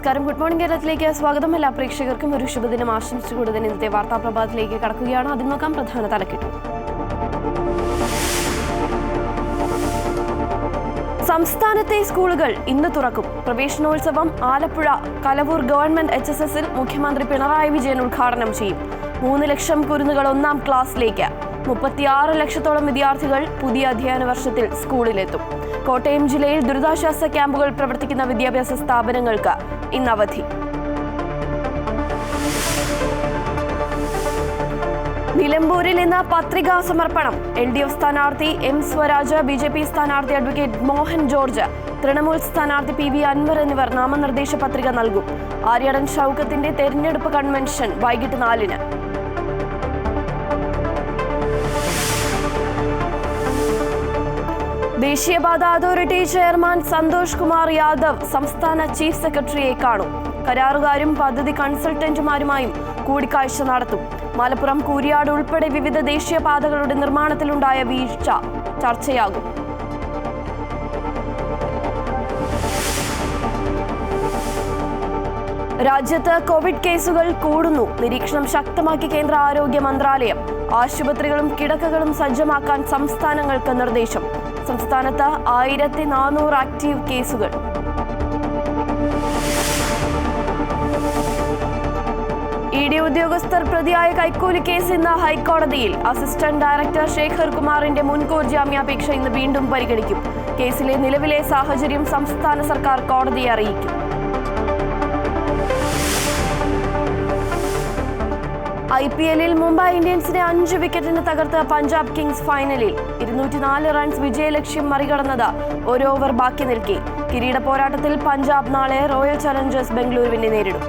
നമസ്കാരം. Good morning കേരളത്തിലേക്ക് സ്വാഗതം. എല്ലാ പ്രേക്ഷകർക്കും ഒരു ശുഭദിനം ആശംസിച്ചുകൊണ്ട് തന്നെ ഇന്നത്തെ വാർത്താ പ്രഭാതത്തിലേക്ക് കടക്കുകയാണ്. അതിൽ നോക്കാം പ്രധാന തലക്കെട്ട്. സംസ്ഥാനത്തെ സ്കൂളുകൾ ഇന്ന് തുറക്കും. പ്രവേശനോത്സവം ആലപ്പുഴ കലവൂർ ഗവൺമെന്റ് HSSൽ മുഖ്യമന്ത്രി പിണറായി വിജയൻ ഉദ്ഘാടനം ചെയ്യും. 3 ലക്ഷം കുരുന്നുകൾ 1ാം ക്ലാസ്സിലേക്ക്. 36 ലക്ഷത്തോളം വിദ്യാർത്ഥികൾ പുതിയ അധ്യയന വർഷത്തിൽ സ്കൂളിലെത്തും. കോട്ടയം ജില്ലയിൽ ദുരിതാശ്വാസ ക്യാമ്പുകൾ പ്രവർത്തിക്കുന്ന വിദ്യാഭ്യാസ സ്ഥാപനങ്ങൾക്ക് ഇന്ന് അവധി. നിലമ്പൂരിൽ ഇന്ന് പത്രികാ സമർപ്പണം. LDF സ്ഥാനാർത്ഥി M സ്വരാജ്, BJP സ്ഥാനാർത്ഥി അഡ്വക്കേറ്റ് മോഹൻ ജോർജ്, തൃണമൂൽ സ്ഥാനാർത്ഥി PV അൻവർ എന്നിവർ നാമനിർദ്ദേശ പത്രിക നൽകും. ആര്യടൻ ഷൗക്കത്തിന്റെ തെരഞ്ഞെടുപ്പ് കൺവെൻഷൻ വൈകിട്ട് 4-ന്. ദേശീയപാത അതോറിറ്റി ചെയർമാൻ സന്തോഷ് കുമാർ യാദവ് സംസ്ഥാന ചീഫ് സെക്രട്ടറിയെ കാണും. കരാറുകാരും പദ്ധതി കൺസൾട്ടന്റുമാരുമായും കൂടിക്കാഴ്ച നടത്തും. മലപ്പുറം കൂരിയാട് ഉൾപ്പെടെ വിവിധ ദേശീയപാതകളുടെ നിർമ്മാണത്തിലുണ്ടായ വീഴ്ച ചർച്ചയാകും. രാജ്യത്ത് കോവിഡ് കേസുകൾ കൂടുന്നു. നിരീക്ഷണം ശക്തമാക്കി കേന്ദ്ര ആരോഗ്യ മന്ത്രാലയം. ആശുപത്രികളും കിടക്കകളും സജ്ജമാക്കാൻ സംസ്ഥാനങ്ങൾക്ക് നിർദ്ദേശം. സംസ്ഥാനത്ത് 1400 ആക്റ്റീവ് കേസുകൾ. ED ഉദ്യോഗസ്ഥർ പ്രതിയായ കൈക്കൂലി കേസ് ഇന്ന് ഹൈക്കോടതിയിൽ. അസിസ്റ്റന്റ് ഡയറക്ടർ ശേഖർ കുമാറിന്റെ മുൻകൂർ ജാമ്യാപേക്ഷ ഇന്ന് വീണ്ടും പരിഗണിക്കും. കേസിലെ നിലവിലെ സാഹചര്യം സംസ്ഥാന സർക്കാർ കോടതിയെ അറിയിക്കും. IPLൽ മുംബൈ ഇന്ത്യൻസിനെ 5 വിക്കറ്റിന് തകർത്ത് പഞ്ചാബ് കിങ്സ് ഫൈനലിൽ. 204 റൺസ് വിജയലക്ഷ്യം മറികടന്നത് 1 ഓവർ ബാക്കി നിൽക്കെ. കിരീട പോരാട്ടത്തിൽ പഞ്ചാബ് നാളെ റോയൽ ചലഞ്ചേഴ്സ് ബംഗളൂരുവിനെ നേരിടും.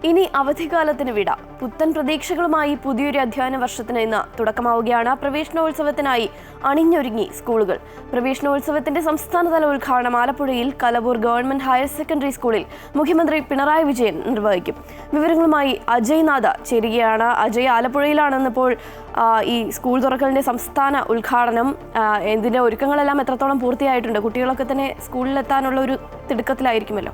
ഇനി അവധിക്കാലത്തിന് വിട. പുത്തൻ പ്രതീക്ഷകളുമായി പുതിയൊരു അധ്യയന വർഷത്തിന് ഇന്ന് തുടക്കമാവുകയാണ്. പ്രവേശനോത്സവത്തിനായി അണിഞ്ഞൊരുങ്ങി സ്കൂളുകൾ. പ്രവേശനോത്സവത്തിന്റെ സംസ്ഥാനതല ഉദ്ഘാടനം ആലപ്പുഴയിൽ കലവൂർ ഗവൺമെന്റ് ഹയർ സെക്കൻഡറി സ്കൂളിൽ മുഖ്യമന്ത്രി പിണറായി വിജയൻ നിർവഹിക്കും. വിവരങ്ങളുമായി അജയ് നാഥ ചേരുകയാണ്. അജയ്, ആലപ്പുഴയിലാണെന്നിപ്പോൾ ഈ സ്കൂൾ തുറക്കലിന്റെ സംസ്ഥാന ഉദ്ഘാടനം. ഇതിന്റെ ഒരുക്കങ്ങളെല്ലാം എത്രത്തോളം പൂർത്തിയായിട്ടുണ്ട്? കുട്ടികളൊക്കെ തന്നെ സ്കൂളിലെത്താനുള്ള ഒരു തിടുക്കത്തിലായിരിക്കുമല്ലോ.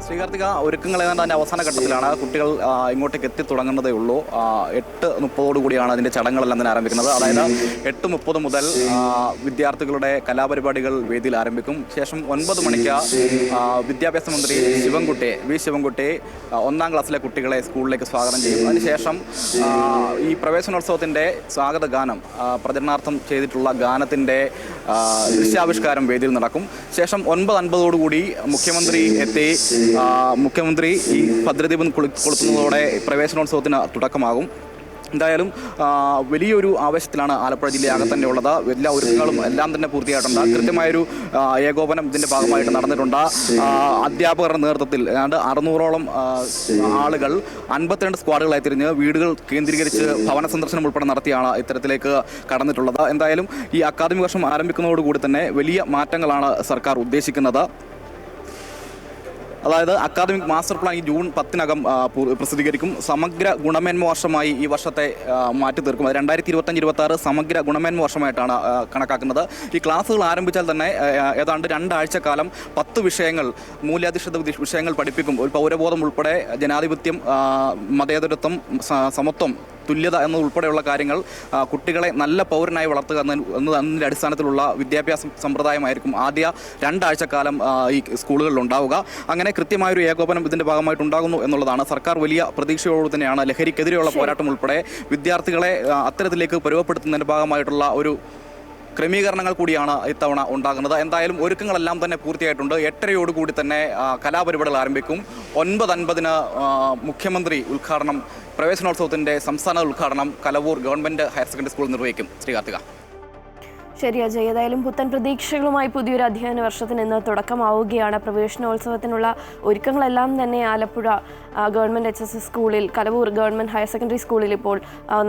ശ്രീകാർത്തിക, ഒരുക്കങ്ങൾ ഏതാണ്ട് അതിൻ്റെ അവസാന ഘട്ടത്തിലാണ്. കുട്ടികൾ ഇങ്ങോട്ടേക്ക് എത്തി തുടങ്ങുന്നതേ ഉള്ളൂ. 8:30 കൂടിയാണ് അതിൻ്റെ ചടങ്ങുകളെല്ലാം തന്നെ ആരംഭിക്കുന്നത്. അതായത് 8:30 മുതൽ വിദ്യാർത്ഥികളുടെ കലാപരിപാടികൾ വേദിയിൽ ആരംഭിക്കും. ശേഷം 9 മണിക്ക് വിദ്യാഭ്യാസ മന്ത്രി വി ശിവൻകുട്ടി 1ാം ക്ലാസ്സിലെ കുട്ടികളെ സ്കൂളിലേക്ക് സ്വാഗതം ചെയ്യും. അതിനുശേഷം ഈ പ്രവേശനോത്സവത്തിൻ്റെ സ്വാഗത ഗാനം, പ്രചരണാർത്ഥം ചെയ്തിട്ടുള്ള ഗാനത്തിൻ്റെ ദൃശ്യാവിഷ്കാരം വേദിയിൽ നടക്കും. ശേഷം 9:50 കൂടി മുഖ്യമന്ത്രി ഈ ഭദ്രദീപം കൊളുത്തുന്നതോടെ പ്രവേശനോത്സവത്തിന് തുടക്കമാകും. എന്തായാലും വലിയൊരു ആവേശത്തിലാണ് ആലപ്പുഴ ജില്ലയാകെ തന്നെ ഉള്ളത്. എല്ലാ ഒരുക്കങ്ങളും എല്ലാം തന്നെ പൂർത്തിയായിട്ടുണ്ട്. കൃത്യമായൊരു ഏകോപനം ഇതിൻ്റെ ഭാഗമായിട്ട് നടന്നിട്ടുണ്ട്. അധ്യാപകരുടെ നേതൃത്വത്തിൽ ഏതാണ്ട് 600ഓളം ആളുകൾ 52 സ്ക്വാഡുകളായി തിരിഞ്ഞ് വീടുകൾ കേന്ദ്രീകരിച്ച് ഭവന സന്ദർശനം ഉൾപ്പെടെ നടത്തിയാണ് ഇത്തരത്തിലേക്ക് കടന്നിട്ടുള്ളത്. എന്തായാലും ഈ അക്കാദമിക വർഷം ആരംഭിക്കുന്നതോടുകൂടി തന്നെ വലിയ മാറ്റങ്ങളാണ് സർക്കാർ ഉദ്ദേശിക്കുന്നത്. അതായത് അക്കാദമിക് മാസ്റ്റർ പ്ലാൻ ഈ ജൂൺ 10-നകം പ്രസിദ്ധീകരിക്കും. സമഗ്ര ഗുണമേന്മ വർഷമായി ഈ വർഷത്തെ മാറ്റി തീർക്കും. 2025-26 സമഗ്ര ഗുണമേന്മ വർഷമായിട്ടാണ് കണക്കാക്കുന്നത്. ഈ ക്ലാസ്സുകൾ ആരംഭിച്ചാൽ തന്നെ ഏതാണ്ട് 2 ആഴ്ചക്കാലം 10 വിഷയങ്ങൾ, മൂല്യാധിഷ്ഠിത വിഷയങ്ങൾ പഠിപ്പിക്കും. ഒരു പൗരബോധം ഉൾപ്പെടെ ജനാധിപത്യം, മതേതരത്വം, സമത്വം, തുല്യത എന്നതുൾപ്പെടെയുള്ള കാര്യങ്ങൾ കുട്ടികളെ നല്ല പൗരനായി വളർത്തുക എന്നതിൻ്റെ അടിസ്ഥാനത്തിലുള്ള വിദ്യാഭ്യാസ സമ്പ്രദായമായിരിക്കും ആദ്യ 2 ആഴ്ചക്കാലം ഈ സ്കൂളുകളിൽ ഉണ്ടാവുക. അങ്ങനെ കൃത്യമായൊരു ഏകോപനം ഇതിൻ്റെ ഭാഗമായിട്ട് ഉണ്ടാകുന്നു എന്നുള്ളതാണ്. സർക്കാർ വലിയ പ്രതീക്ഷയോട് തന്നെയാണ് ലഹരിക്കെതിരെയുള്ള പോരാട്ടം ഉൾപ്പെടെ വിദ്യാർത്ഥികളെ അത്തരത്തിലേക്ക് പരുവപ്പെടുത്തുന്നതിൻ്റെ ഭാഗമായിട്ടുള്ള ഒരു ക്രമീകരണങ്ങൾ കൂടിയാണ് ഇത്തവണ ഉണ്ടാകുന്നത്. എന്തായാലും ഒരുക്കങ്ങളെല്ലാം തന്നെ പൂർത്തിയായിട്ടുണ്ട്. 8:30 തന്നെ കലാപരിപാടികൾ ആരംഭിക്കും. 9:50 മുഖ്യമന്ത്രി ഉദ്ഘാടനം, പ്രവേശനോത്സവത്തിൻ്റെ സംസ്ഥാന ഉദ്ഘാടനം കലവൂർ ഗവൺമെൻറ് ഹയർ സെക്കൻഡറി സ്കൂളിൽ നിർവഹിക്കും. ശ്രീകാർത്തിക. ശരി അജയ്, ഏതായാലും പുത്തൻ പ്രതീക്ഷകളുമായി പുതിയൊരു അധ്യയന വർഷത്തിന് ഇന്ന് തുടക്കമാവുകയാണ്. പ്രവേശനോത്സവത്തിനുള്ള ഒരുക്കങ്ങളെല്ലാം തന്നെ ആലപ്പുഴ ഗവൺമെൻറ് HSS സ്കൂളിൽ, കലവൂർ ഗവൺമെൻറ് ഹയർ സെക്കൻഡറി സ്കൂളിൽ ഇപ്പോൾ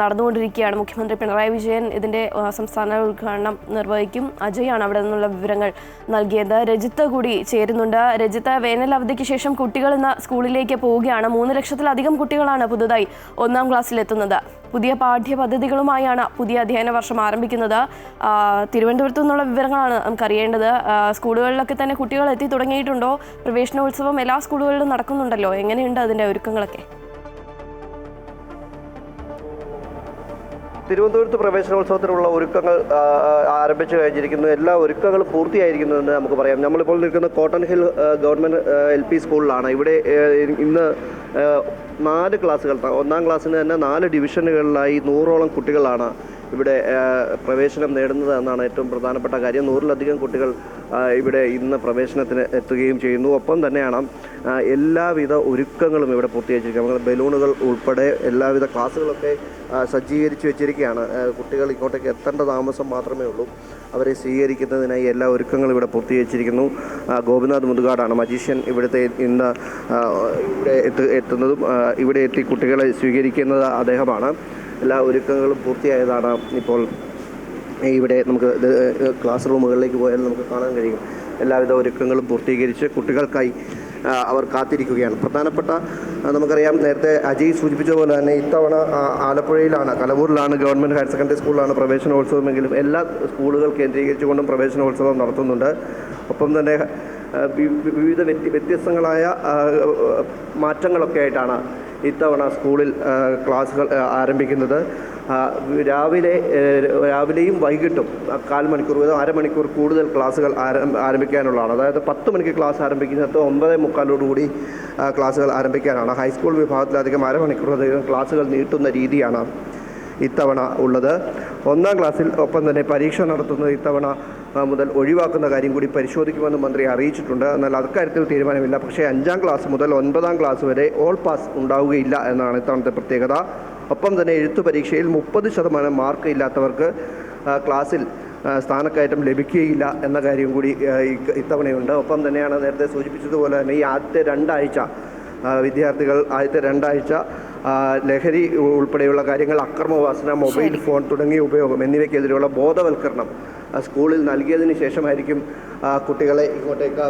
നടന്നുകൊണ്ടിരിക്കുകയാണ്. മുഖ്യമന്ത്രി പിണറായി വിജയൻ ഇതിൻ്റെ സംസ്ഥാന ഉദ്ഘാടനം നിർവഹിക്കും. അജയാണ് അവിടെ നിന്നുള്ള വിവരങ്ങൾ നൽകിയത്. രജിത്ത് കൂടി ചേരുന്നുണ്ട്. രജിത്ത്, വേനൽ അവധിക്ക് ശേഷം കുട്ടികൾ ഇന്ന് സ്കൂളിലേക്ക് പോവുകയാണ്. 3 ലക്ഷത്തിലധികം കുട്ടികളാണ് പുതുതായി 1ാം ക്ലാസ്സിലെത്തുന്നത്. പുതിയ പാഠ്യപദ്ധതികളുമായാണ് പുതിയ അധ്യയന വർഷം ആരംഭിക്കുന്നത്. തിരുവനന്തപുരത്തു നിന്നുള്ള വിവരങ്ങളാണ് നമുക്കറിയേണ്ടത്. സ്കൂളുകളിലൊക്കെ തന്നെ കുട്ടികൾ എത്തി തുടങ്ങിയിട്ടുണ്ടോ? പ്രവേശനോത്സവം എല്ലാ സ്കൂളുകളിലും നടക്കുന്നുണ്ടല്ലോ. എങ്ങനെയുണ്ട് അതിൻ്റെ ഒരുക്കങ്ങളൊക്കെ? തിരുവനന്തപുരത്ത് പ്രവേശനോത്സവത്തിനുള്ള ഒരുക്കങ്ങൾ ആരംഭിച്ചു കഴിഞ്ഞിരിക്കുന്നു. എല്ലാ ഒരുക്കങ്ങളും പൂർത്തിയായിരിക്കുന്നുവെന്ന് നമുക്ക് പറയാം. നമ്മളിപ്പോൾ നിൽക്കുന്ന കോട്ടൺ ഹിൽ ഗവൺമെൻറ് LP സ്കൂളിലാണ്. ഇവിടെ ഇന്ന് 4 ക്ലാസ്സുകൾ, 1ാം ക്ലാസ്സിന് തന്നെ 4 ഡിവിഷനുകളിലായി 100ഓളം കുട്ടികളാണ് ഇവിടെ പ്രവേശനം നേടുന്നത് എന്നാണ് ഏറ്റവും പ്രധാനപ്പെട്ട കാര്യം. 100ലധികം കുട്ടികൾ ഇവിടെ ഇന്ന് പ്രവേശനത്തിന് എത്തുകയും ചെയ്യുന്നു. ഒപ്പം തന്നെയാണ് എല്ലാവിധ ഒരുക്കങ്ങളും ഇവിടെ പൂർത്തീകരിച്ചിരിക്കുന്നത്. ബലൂണുകൾ ഉൾപ്പെടെ എല്ലാവിധ ക്ലാസ്സുകളൊക്കെ സജ്ജീകരിച്ച് വെച്ചിരിക്കുകയാണ്. കുട്ടികൾ ഇങ്ങോട്ടേക്ക് എത്തേണ്ട താമസം മാത്രമേ ഉള്ളൂ. അവരെ സ്വീകരിക്കുന്നതിനായി എല്ലാ ഒരുക്കങ്ങളും ഇവിടെ പൂർത്തീകരിച്ചിരിക്കുന്നു. ഗോപിനാഥ് മുതുകാടാണ് മജീഷ്യൻ ഇവിടുത്തെ ഇന്ന് ഇവിടെ എത്തുന്നതും ഇവിടെ എത്തി കുട്ടികളെ സ്വീകരിക്കുന്നത് അദ്ദേഹമാണ്. എല്ലാ ഒരുക്കങ്ങളും പൂർത്തിയായതാണ്. ഇപ്പോൾ ഇവിടെ നമുക്ക് ക്ലാസ് റൂമുകളിലേക്ക് പോയാൽ നമുക്ക് കാണാൻ കഴിയും. എല്ലാവിധ ഒരുക്കങ്ങളും പൂർത്തീകരിച്ച് കുട്ടികൾക്കായി അവർ കാത്തിരിക്കുകയാണ്. പ്രധാനപ്പെട്ട നമുക്കറിയാം, നേരത്തെ അജയ് സൂചിപ്പിച്ച പോലെ തന്നെ ഇത്തവണ ആലപ്പുഴയിലാണ്, കലവൂരിലാണ് ഗവൺമെൻറ് ഹയർ സെക്കൻഡറി സ്കൂളിലാണ് പ്രവേശനോത്സവമെങ്കിലും എല്ലാ സ്കൂളുകൾ കേന്ദ്രീകരിച്ചുകൊണ്ടും പ്രവേശനോത്സവം നടത്തുന്നുണ്ട്. ഒപ്പം തന്നെ വിവിധ വ്യത്യസ്തങ്ങളായ മാറ്റങ്ങളൊക്കെ ആയിട്ടാണ് ഇത്തവണ സ്കൂളിൽ ക്ലാസ്സുകൾ ആരംഭിക്കുന്നത്. രാവിലെയും വൈകിട്ടും 1/4 മണിക്കൂർ വീതം അരമണിക്കൂർ കൂടുതൽ ക്ലാസ്സുകൾ ആരംഭിക്കാനുള്ളതാണ്. അതായത് 10 മണിക്ക് ക്ലാസ് ആരംഭിക്കുന്നത് 9:45 ക്ലാസ്സുകൾ ആരംഭിക്കാനാണ്. ഹൈസ്കൂൾ വിഭാഗത്തിലധികം അരമണിക്കൂറിലധികം ക്ലാസ്സുകൾ നീട്ടുന്ന രീതിയാണ് ഇത്തവണ ഉള്ളത്. 1ാം ക്ലാസ്സിൽ ഒപ്പം തന്നെ പരീക്ഷ നടത്തുന്നത് ഇത്തവണ മുതൽ ഒഴിവാക്കുന്ന കാര്യം കൂടി പരിശോധിക്കുമെന്ന് മന്ത്രി അറിയിച്ചിട്ടുണ്ട്. എന്നാൽ അക്കാര്യത്തിൽ തീരുമാനമില്ല. പക്ഷേ 5ാം ക്ലാസ് മുതൽ 9ാം ക്ലാസ് വരെ ഓൾ പാസ് ഉണ്ടാവുകയില്ല എന്നാണ് ഇത്തവണത്തെ പ്രത്യേകത. ഒപ്പം തന്നെ എഴുത്തു പരീക്ഷയിൽ 30% മാർക്ക് ഇല്ലാത്തവർക്ക് ക്ലാസ്സിൽ സ്ഥാനക്കയറ്റം ലഭിക്കുകയില്ല എന്ന കാര്യം കൂടി ഇത്തവണയുണ്ട്. ഒപ്പം തന്നെയാണ് നേരത്തെ സൂചിപ്പിച്ചതുപോലെ തന്നെ ഈ ആദ്യത്തെ 2 ആഴ്ച വിദ്യാർത്ഥികൾ ആദ്യത്തെ 2 ആഴ്ച ലഹരി ഉൾപ്പെടെയുള്ള കാര്യങ്ങൾ, അക്രമവാസന, മൊബൈൽ ഫോൺ തുടങ്ങിയ ഉപയോഗം എന്നിവയ്ക്കെതിരെയുള്ള ബോധവൽക്കരണം സ്കൂളിൽ നൽകിയതിന് ശേഷമായിരിക്കും കുട്ടികളെ ഇങ്ങോട്ടേക്ക്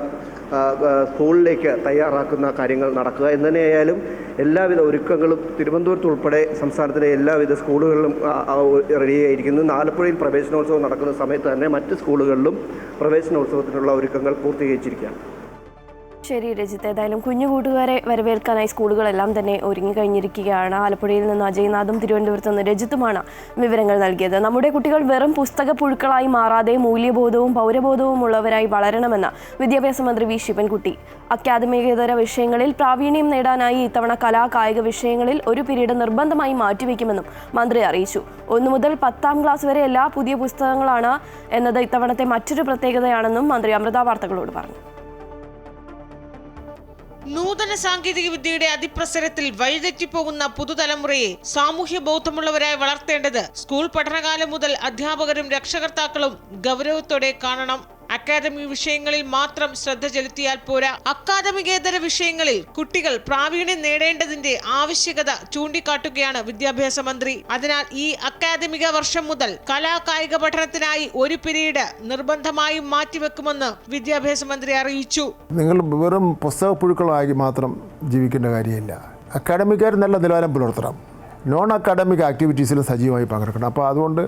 സ്കൂളിലേക്ക് തയ്യാറാക്കുന്ന കാര്യങ്ങൾ നടക്കുക. എന്നുതന്നെയായാലും എല്ലാവിധ ഒരുക്കങ്ങളും തിരുവനന്തപുരത്ത് ഉൾപ്പെടെ സംസ്ഥാനത്തിലെ എല്ലാവിധ സ്കൂളുകളിലും റെഡിയായിരിക്കുന്നു. ആലപ്പുഴയിൽ പ്രവേശനോത്സവം നടക്കുന്ന സമയത്ത് തന്നെ മറ്റ് സ്കൂളുകളിലും പ്രവേശനോത്സവത്തിനുള്ള ഒരുക്കങ്ങൾ പൂർത്തീകരിച്ചിരിക്കുകയാണ്. ശരി രജിത്ത്, ഏതായാലും കുഞ്ഞു കൂട്ടുകാരെ വരവേൽക്കാനായി സ്കൂളുകളെല്ലാം തന്നെ ഒരുങ്ങിക്കഴിഞ്ഞിരിക്കുകയാണ്. ആലപ്പുഴയിൽ നിന്ന് അജയ്നാഥും തിരുവനന്തപുരത്ത് നിന്ന് രജിത്തുമാണ് വിവരങ്ങൾ നൽകിയത്. നമ്മുടെ കുട്ടികൾ വെറും പുസ്തക പുഴുക്കളായി മാറാതെ മൂല്യബോധവും പൗരബോധവും ഉള്ളവരായി വളരണമെന്ന് വിദ്യാഭ്യാസ മന്ത്രി വി ശിവൻകുട്ടി. അക്കാദമികേതര വിഷയങ്ങളിൽ പ്രാവീണ്യം നേടാനായി ഇത്തവണ കായിക വിഷയങ്ങളിൽ ഒരു പീരീഡ് നിർബന്ധമായി മാറ്റിവെക്കുമെന്നും മന്ത്രി അറിയിച്ചു. 1 മുതൽ 10ാം ക്ലാസ് വരെ എല്ലാ പുതിയ പുസ്തകങ്ങളാണ് എന്നത് ഇത്തവണത്തെ മറ്റൊരു പ്രത്യേകതയാണെന്നും മന്ത്രി അമൃത വാർത്തകളോട് പറഞ്ഞു. നൂതന സാങ്കേതിക വിദ്യയുടെ അതിപ്രസരത്തിൽ വഴിതെറ്റിപ്പോകുന്ന പുതുതലമുറയെ സാമൂഹ്യ ബോധമുള്ളവരായി വളർത്തേണ്ടത് സ്കൂൾ പഠനകാലം മുതൽ അധ്യാപകരും രക്ഷകർത്താക്കളും ഗൗരവത്തോടെ കാണണം. അക്കാദമിക് വിഷയങ്ങളിൽ മാത്രം ശ്രദ്ധ ചെലുത്തിയാൽ പോരാ. അക്കാദമികേതര വിഷയങ്ങളിൽ കുട്ടികൾ പ്രാവീണ്യം നേടേണ്ടതിന്റെ ആവശ്യകത ചൂണ്ടിക്കാട്ടുകയാണ് വിദ്യാഭ്യാസ മന്ത്രി. അതിനാൽ ഈ അക്കാദമിക വർഷം മുതൽ കായിക പഠനത്തിനായി ഒരു പീരീഡ് നിർബന്ധമായും മാറ്റിവെക്കുമെന്ന് വിദ്യാഭ്യാസ മന്ത്രി അറിയിച്ചു. നിങ്ങൾ വെറും പുസ്തക പുഴുക്കളായി മാത്രം ജീവിക്കേണ്ട കാര്യമില്ല. അക്കാഡമിക്കാർ നല്ല നിലവാരം പുലർത്തണം. നോൺ അക്കാഡമിക് ആക്ടിവിറ്റീസിലും സജീവമായി പങ്കെടുക്കണം. അപ്പോൾ അതുകൊണ്ട്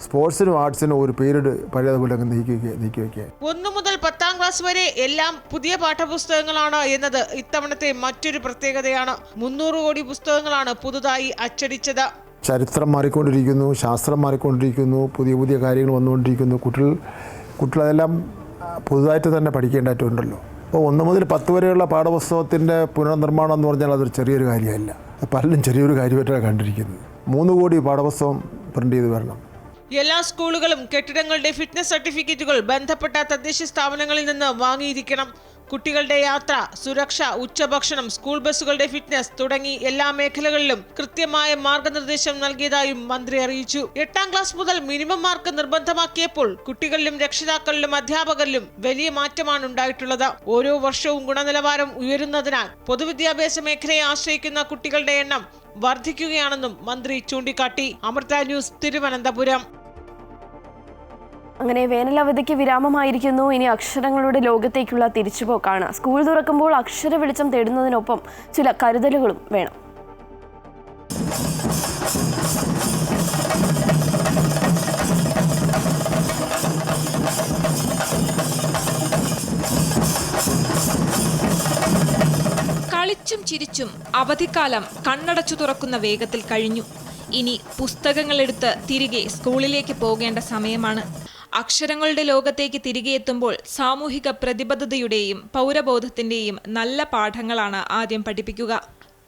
സ്പോർട്സിനും ആർട്സിനും ഒരു പീരീഡ് പഴയതുപോലെ നീക്കി വയ്ക്കുക. 1 മുതൽ 10ാം ക്ലാസ് വരെ എല്ലാം പുതിയ പാഠപുസ്തകങ്ങളാണ് എന്നത് ഇത്തവണത്തെ മറ്റൊരു പ്രത്യേകതയാണ്. 300 കോടി പുസ്തകങ്ങളാണ് പുതുതായി അച്ചടിച്ചത്. ചരിത്രം മാറിക്കൊണ്ടിരിക്കുന്നു, ശാസ്ത്രം മാറിക്കൊണ്ടിരിക്കുന്നു, പുതിയ കാര്യങ്ങൾ വന്നുകൊണ്ടിരിക്കുന്നു. കുട്ടികളതെല്ലാം പുതുതായിട്ട് തന്നെ പഠിക്കേണ്ടതായിട്ടുണ്ടല്ലോ. അപ്പോൾ 1 മുതൽ 10 വരെയുള്ള പാഠപുസ്തകത്തിൻ്റെ പുനർനിർമ്മാണം എന്ന് പറഞ്ഞാൽ അതൊരു ചെറിയൊരു കാര്യമല്ല. പലരും ചെറിയൊരു കാര്യമായിട്ടാണ് കണ്ടിരിക്കുന്നത്. 3 കോടി പാഠപുസ്തകം പ്രിന്റ് ചെയ്ത് വരണം. എല്ലാ സ്കൂളുകളും കെട്ടിടങ്ങളുടെ ഫിറ്റ്നസ് സർട്ടിഫിക്കറ്റുകൾ ബന്ധപ്പെട്ട തദ്ദേശ സ്ഥാപനങ്ങളിൽ നിന്ന് വാങ്ങിയിരിക്കണം. കുട്ടികളുടെ യാത്ര, സുരക്ഷ, ഉച്ചഭക്ഷണം, സ്കൂൾ ബസ്സുകളുടെ ഫിറ്റ്നസ് തുടങ്ങി എല്ലാ മേഖലകളിലും കൃത്യമായ മാർഗനിർദ്ദേശം നൽകിയതായും മന്ത്രി അറിയിച്ചു. 8ാം ക്ലാസ് മുതൽ മിനിമം മാർക്ക് നിർബന്ധമാക്കിയപ്പോൾ കുട്ടികളിലും രക്ഷിതാക്കളിലും അധ്യാപകരിലും വലിയ മാറ്റമാണ് ഉണ്ടായിട്ടുള്ളത്. ഓരോ വർഷവും ഗുണനിലവാരം ഉയരുന്നതിനാൽ പൊതുവിദ്യാഭ്യാസ മേഖലയെ ആശ്രയിക്കുന്ന കുട്ടികളുടെ എണ്ണം വർദ്ധിക്കുകയാണെന്നും മന്ത്രി ചൂണ്ടിക്കാട്ടി. അമൃത ന്യൂസ്, തിരുവനന്തപുരം. അങ്ങനെ വേനലവധിക്ക് വിരാമമായിരിക്കുന്നു. ഇനി അക്ഷരങ്ങളുടെ ലോകത്തേക്കുള്ള തിരിച്ചുപോക്കാണ്. സ്കൂൾ തുറക്കുമ്പോൾ അക്ഷര വെളിച്ചം തേടുന്നതിനൊപ്പം ചില കരുതലുകളും വേണം. കളിച്ചും ചിരിച്ചും അവധിക്കാലം കണ്ണടച്ചു തുറക്കുന്ന വേഗത്തിൽ കഴിഞ്ഞു. ഇനി പുസ്തകങ്ങളെടുത്ത് തിരികെ സ്കൂളിലേക്ക് പോകേണ്ട സമയമാണ്. അക്ഷരങ്ങളുടെ ലോകത്തേക്ക് തിരികെ എത്തുമ്പോൾ സാമൂഹിക പ്രതിബദ്ധതയുടെയും പൗരബോധത്തിന്റെയും നല്ല പാഠങ്ങളാണ് ആദ്യം പഠിപ്പിക്കുക.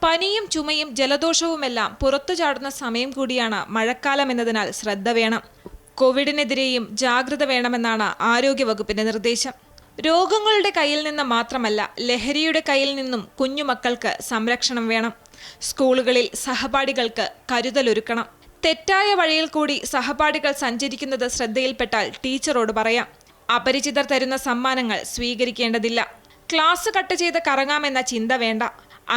പനിയും ചുമയും ജലദോഷവുമെല്ലാം പുറത്തു ചാടുന്ന സമയം കൂടിയാണ് മഴക്കാലം എന്നതിനാൽ ശ്രദ്ധ വേണം. കോവിഡിനെതിരെയും ജാഗ്രത വേണമെന്നാണ് ആരോഗ്യവകുപ്പിന്റെ നിർദ്ദേശം. രോഗങ്ങളുടെ കയ്യിൽ നിന്ന് മാത്രമല്ല, ലഹരിയുടെ കയ്യിൽ നിന്നും കുഞ്ഞുമക്കൾക്ക് സംരക്ഷണം വേണം. സ്കൂളുകളിൽ സഹപാഠികൾക്ക് കരുതലൊരുക്കണം. തെറ്റായ വഴിയിൽ കൂടി സഹപാഠികൾ സഞ്ചരിക്കുന്നത് ശ്രദ്ധയിൽപ്പെട്ടാൽ ടീച്ചറോട് പറയാം. അപരിചിതർ തരുന്ന സമ്മാനങ്ങൾ സ്വീകരിക്കേണ്ടതില്ല. ക്ലാസ് കട്ട് ചെയ്ത് കറങ്ങാമെന്ന ചിന്ത വേണ്ട.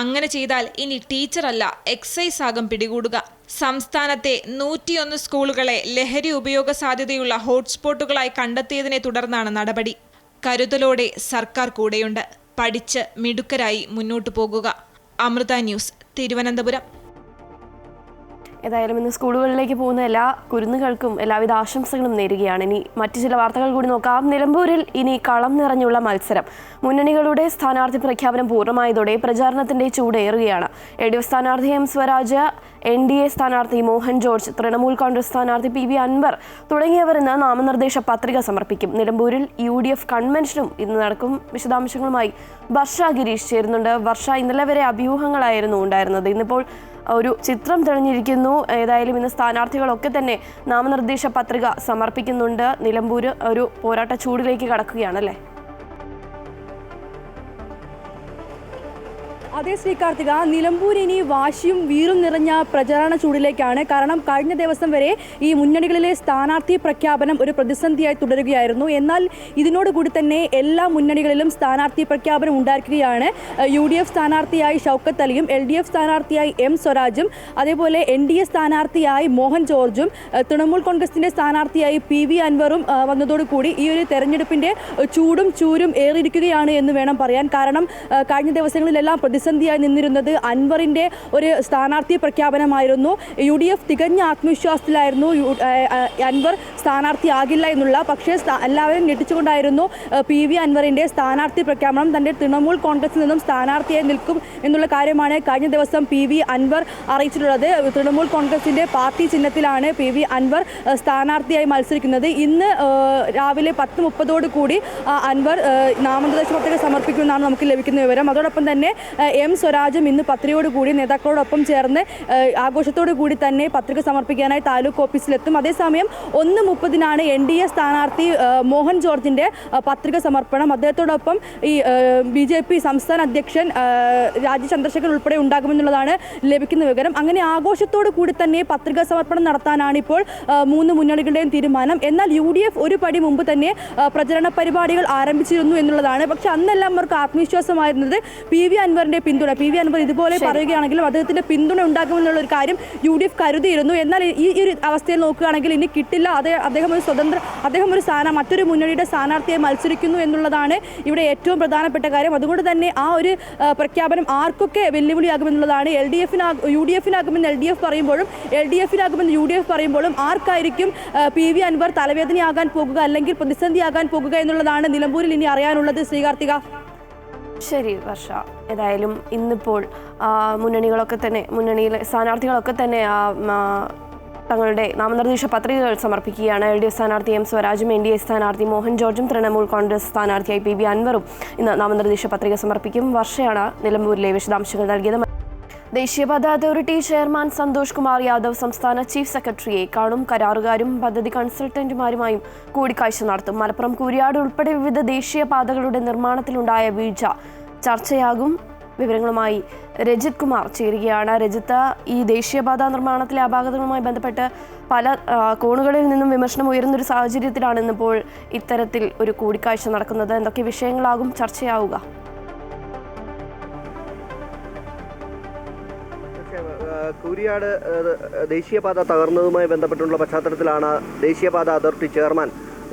അങ്ങനെ ചെയ്താൽ ഇനി ടീച്ചറല്ല, എക്സൈസ് ആകും പിടികൂടുക. സംസ്ഥാനത്തെ 101 സ്കൂളുകളെ ലഹരി ഉപയോഗ സാധ്യതയുള്ള ഹോട്ട്സ്പോട്ടുകളായി കണ്ടെത്തിയതിനെ തുടർന്നാണ് നടപടി. കരുതലോടെ സർക്കാർ കൂടെയുണ്ട്. പഠിച്ച് മിടുക്കരായി മുന്നോട്ടു പോകുക. അമൃത ന്യൂസ്, തിരുവനന്തപുരം. ഏതായാലും ഇന്ന് സ്കൂളുകളിലേക്ക് പോകുന്ന എല്ലാ കുരുന്നുകൾക്കും എല്ലാവിധ ആശംസകളും നേരുകയാണ്. ഇനി മറ്റു ചില വാർത്തകൾ കൂടി നോക്കാം. നിലമ്പൂരിൽ ഇനി കളം നിറഞ്ഞുള്ള മത്സരം. മുന്നണികളുടെ സ്ഥാനാർത്ഥി പ്രഖ്യാപനം പൂർണ്ണമായതോടെ പ്രചാരണത്തിന്റെ ചൂടേറുകയാണ്. LDF സ്ഥാനാർത്ഥി M സ്വരാജ്, NDA സ്ഥാനാർത്ഥി മോഹൻ ജോർജ്, തൃണമൂൽ കോൺഗ്രസ് സ്ഥാനാർത്ഥി PV അൻവർ തുടങ്ങിയവർ ഇന്ന് നാമനിർദ്ദേശ പത്രിക സമർപ്പിക്കും. നിലമ്പൂരിൽ UDF കൺവെൻഷനും ഇന്ന് നടക്കും. വിശദാംശങ്ങളുമായി വർഷ ഗിരീഷ് ചേരുന്നുണ്ട്. വർഷ, ഇന്നലെ വരെ അഭ്യൂഹങ്ങളായിരുന്നു ഉണ്ടായിരുന്നത്. ഇന്നിപ്പോൾ ഒരു ചിത്രം തെളിഞ്ഞിരിക്കുന്നു. ഏതായാലും ഇന്ന് സ്ഥാനാർത്ഥികളൊക്കെ തന്നെ നാമനിർദ്ദേശ പത്രിക സമർപ്പിക്കുന്നുണ്ട്. നിലമ്പൂര് ഒരു പോരാട്ട ചൂടിലേക്ക് കടക്കുകയാണല്ലേ? അതേ ശ്രീകാർത്തിക, നിലമ്പൂർ ഇനി വാശിയും വീറും നിറഞ്ഞ പ്രചാരണ ചൂടിലേക്കാണ്. കാരണം കഴിഞ്ഞ ദിവസം വരെ ഈ മുന്നണികളിലെ സ്ഥാനാർത്ഥി പ്രഖ്യാപനം ഒരു പ്രതിസന്ധിയായി തുടരുകയായിരുന്നു. എന്നാൽ ഇതിനോടുകൂടി തന്നെ എല്ലാ മുന്നണികളിലും സ്ഥാനാർത്ഥി പ്രഖ്യാപനം ഉണ്ടായിരിക്കുകയാണ്. UDF സ്ഥാനാർത്ഥിയായി ഷൗക്കത്ത് അലിയും, LDF സ്ഥാനാർത്ഥിയായി M സ്വരാജും, അതേപോലെ NDA സ്ഥാനാർത്ഥിയായി മോഹൻ ജോർജും, തൃണമൂൽ കോൺഗ്രസിന്റെ സ്ഥാനാർത്ഥിയായി PV അൻവറും വന്നതോടുകൂടി ഈ ഒരു തെരഞ്ഞെടുപ്പിന്റെ ചൂടും ചൂരും ഏറിയിരിക്കുകയാണ് എന്ന് വേണം പറയാൻ. കാരണം കഴിഞ്ഞ ദിവസങ്ങളിലെല്ലാം പ്രതിസന്ധിയായി നിന്നിരുന്നത് അൻവറിന്റെ ഒരു സ്ഥാനാർത്ഥി പ്രഖ്യാപനമായിരുന്നു. UDF തികഞ്ഞ ആത്മവിശ്വാസത്തിലായിരുന്നു അൻവർ സ്ഥാനാർത്ഥിയാകില്ല എന്നുള്ള. പക്ഷേ എല്ലാവരും ഞെട്ടിച്ചുകൊണ്ടായിരുന്നു PV അൻവറിന്റെ സ്ഥാനാർത്ഥി പ്രഖ്യാപനം. തന്റെ തൃണമൂൽ കോൺഗ്രസിൽ നിന്നും സ്ഥാനാർത്ഥിയായി നിൽക്കും എന്നുള്ള കാര്യമാണ് കഴിഞ്ഞ ദിവസം PV അൻവർ അറിയിച്ചിട്ടുള്ളത്. തൃണമൂൽ കോൺഗ്രസിന്റെ പാർട്ടി ചിഹ്നത്തിലാണ് PV അൻവർ സ്ഥാനാർത്ഥിയായി മത്സരിക്കുന്നത്. ഇന്ന് രാവിലെ 10:30 കൂടി അൻവർ നാമനിർദ്ദേശ പത്രിക സമർപ്പിക്കുമെന്നാണ് നമുക്ക് ലഭിക്കുന്ന വിവരം. അതോടൊപ്പം തന്നെ M സ്വരാജും ഇന്ന് പത്രികയോടുകൂടി നേതാക്കളോടൊപ്പം ചേർന്ന് ആഘോഷത്തോടു കൂടി തന്നെ പത്രിക സമർപ്പിക്കാനായി താലൂക്ക് ഓഫീസിലെത്തും. അതേസമയം 1:30 NDA സ്ഥാനാർത്ഥി മോഹൻ ജോർജിന്റെ പത്രിക സമർപ്പണം. അദ്ദേഹത്തോടൊപ്പം ഈ BJP സംസ്ഥാന അധ്യക്ഷൻ രാജീവ് ചന്ദ്രശേഖരൻ ഉൾപ്പെടെ ഉണ്ടാകുമെന്നുള്ളതാണ് ലഭിക്കുന്ന വിവരം. അങ്ങനെ ആഘോഷത്തോടു കൂടി തന്നെ പത്രിക സമർപ്പണം നടത്താനാണ് ഇപ്പോൾ 3 മുന്നണികളുടെയും തീരുമാനം. എന്നാൽ UDF ഒരു പടി മുമ്പ് തന്നെ പ്രചരണ പരിപാടികൾ ആരംഭിച്ചിരുന്നു എന്നുള്ളതാണ്. പക്ഷെ അന്നെല്ലാം അവർക്ക് ആത്മവിശ്വാസമായിരുന്നത് PV അൻവറിന്റെ പിന്തുണ. PV അൻവർ ഇതുപോലെ പറയുകയാണെങ്കിലും അദ്ദേഹത്തിന്റെ പിന്തുണ ഉണ്ടാകുമെന്നുള്ള ഒരു കാര്യം UDF കരുതിയിരുന്നു. എന്നാൽ ഈ ഒരു അവസ്ഥയിൽ നോക്കുകയാണെങ്കിൽ ഇനി കിട്ടില്ല. അദ്ദേഹം ഒരു മറ്റൊരു മുന്നണിയുടെ സ്ഥാനാർത്ഥിയായി മത്സരിക്കുന്നു എന്നുള്ളതാണ് ഇവിടെ ഏറ്റവും പ്രധാനപ്പെട്ട കാര്യം. അതുകൊണ്ട് തന്നെ ആ ഒരു പ്രഖ്യാപനം ആർക്കൊക്കെ വെല്ലുവിളിയാകുമെന്നുള്ളതാണ്. UDFനാകുമെന്ന് LDF പറയുമ്പോഴും LDFനാകുമെന്ന് UDF പറയുമ്പോഴും ആർക്കായിരിക്കും PV അൻവർ തലവേദനയാകാൻ പോകുക അല്ലെങ്കിൽ പ്രതിസന്ധിയാകാൻ പോകുക എന്നുള്ളതാണ് നിലമ്പൂരിൽ ഇനി അറിയാനുള്ളത്. ശ്രീകാർത്തിക. ശരി വർഷ, ഏതായാലും ഇന്നിപ്പോൾ മുന്നണിയിലെ സ്ഥാനാർത്ഥികളൊക്കെ തന്നെ തങ്ങളുടെ നാമനിർദ്ദേശ പത്രികകൾ സമർപ്പിക്കുകയാണ്. LDF സ്ഥാനാർത്ഥി M സ്വരാജും NDA സ്ഥാനാർത്ഥി മോഹൻ ജോർജും തൃണമൂൽ കോൺഗ്രസ് സ്ഥാനാർത്ഥിയായി PV അൻവറും ഇന്ന് നാമനിർദ്ദേശ പത്രിക സമർപ്പിക്കും. വർഷയാണ് നിലമ്പൂരിലെ വിശദാംശങ്ങൾ നൽകിയത്. ദേശീയപാത അതോറിറ്റി ചെയർമാൻ സന്തോഷ് കുമാർ യാദവ് സംസ്ഥാന ചീഫ് സെക്രട്ടറിയെ കാണും. കരാറുകാരും പദ്ധതി കൺസൾട്ടന്റുമാരുമായും കൂടിക്കാഴ്ച നടത്തും. മലപ്പുറം കൂരിയാട് ഉൾപ്പെടെ വിവിധ ദേശീയപാതകളുടെ നിർമ്മാണത്തിലുണ്ടായ വീഴ്ച ചർച്ചയാകും. വിവരങ്ങളുമായി രജിത് കുമാർ ചേരുകയാണ്. രജിത്ത്, ഈ ദേശീയപാത നിർമ്മാണത്തിലെ അപാകതകളുമായി ബന്ധപ്പെട്ട് പല കോണുകളിൽ നിന്നും വിമർശനം ഉയർന്നൊരു സാഹചര്യത്തിലാണ് ഇന്നിപ്പോൾ ഇത്തരത്തിൽ ഒരു കൂടിക്കാഴ്ച നടക്കുന്നത്. എന്തൊക്കെ വിഷയങ്ങളാകും ചർച്ചയാവുക? കൂരിയാട് ദേശീയപാത തകർന്നതുമായി ബന്ധപ്പെട്ടുള്ള പശ്ചാത്തലത്തിലാണ് ദേശീയപാത അതോറിറ്റി ചെയർമാൻ